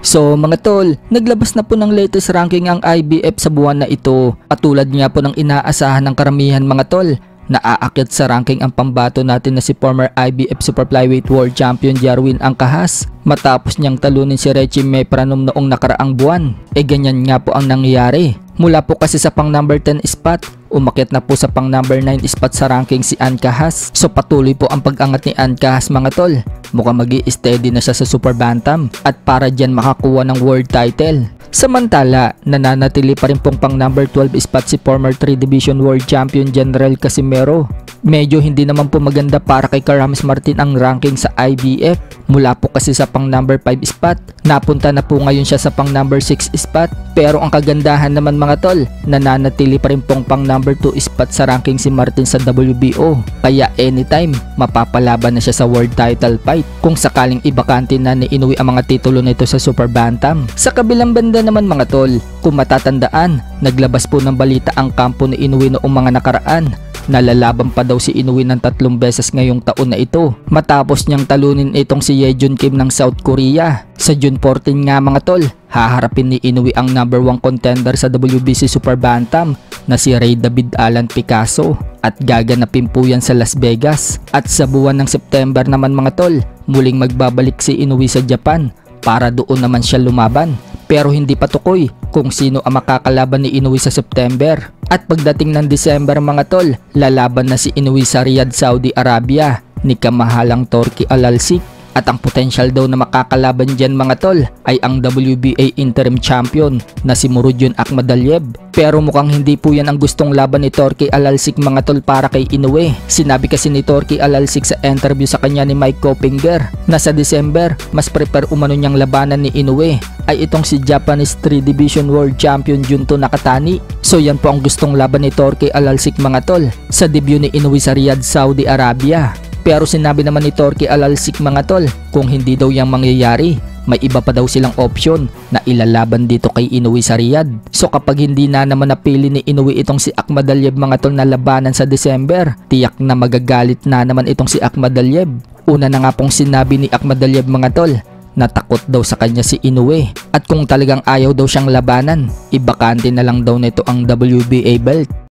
So mga tol, naglabas na po ng latest ranking ang IBF sa buwan na ito. Katulad nga po ng inaasahan ng karamihan mga tol, na aakyat sa ranking ang pambato natin na si former IBF Super Flyweight World Champion Jerwin Ancajas matapos niyang talunin si Reggie Mepranom noong nakaraang buwan. Ganyan nga po ang nangyayari. Mula po kasi sa pang number 10 spot, umakyat na po sa pang number 9 spot sa ranking si Ancajas. So patuloy po ang pag-angat ni Ancajas mga tol. Mukhang magi-steady na siya sa Super Bantam at para dyan makakuha ng world title. Samantala, nananatili pa rin pong pang number 12 spot si former 3 Division World Champion General Casimero. Medyo hindi naman po maganda para kay Karamis Martin ang ranking sa IBF. Mula po kasi sa pang number 5 spot, napunta na po ngayon siya sa pang number 6 spot. Pero ang kagandahan naman mga tol, nananatili pa rin pong pang number 2 spot sa ranking si Martin sa WBO. Kaya anytime, mapapalaban na siya sa world title fight kung sakaling ibakante na ni Inoue ang mga titulo nito sa Super Bantam. Sa kabilang banda naman mga tol, kung matatandaan, naglabas po ng balita ang kampo ni Inoue noong mga nakaraan. Nalalaban pa daw si Inoue ng 3 beses ngayong taon na ito matapos niyang talunin itong si Yejun Kim ng South Korea. Sa June 14 nga mga tol, haharapin ni Inoue ang number 1 contender sa WBC Super Bantam na si Ray David Alan Picasso at gaganapin po yan sa Las Vegas. At sa buwan ng September naman mga tol, muling magbabalik si Inoue sa Japan para doon naman siya lumaban. Pero hindi pa tukoy kung sino ang makakalaban ni Inoue sa September. At pagdating ng December mga tol, lalaban na si Inoue sa Riyadh, Saudi Arabia ni kamahalang Turki Alalsik. At ang potential daw na makakalaban dyan mga tol ay ang WBA interim champion na si Murodjon Akhmadaliev. Pero mukhang hindi po yan ang gustong laban ni Turki Alalsik mga tol para kay Inoue. Sinabi kasi ni Turki Alalsik sa interview sa kanya ni Mike Coppinger na sa December mas prepare umano niyang labanan ni Inoue ay itong si Japanese 3 Division World Champion Junto Nakatani. So yan po ang gustong laban ni Turki Alalsik mga tol sa debut ni Inoue sa Riyadh, Saudi Arabia. Pero sinabi naman ni Turki Alalsik mga tol, kung hindi daw yang mangyayari, may iba pa daw silang option na ilalaban dito kay Inoue sa Riyadh. So kapag hindi na naman napili ni Inoue itong si Akhmadaliev mga tol na labanan sa December, tiyak na magagalit na naman itong si Akhmadaliev. Una na nga pong sinabi ni Akhmadaliev mga tol, natakot daw sa kanya si Inoue at kung talagang ayaw daw siyang labanan, ibakante na lang daw nito ang WBA belt.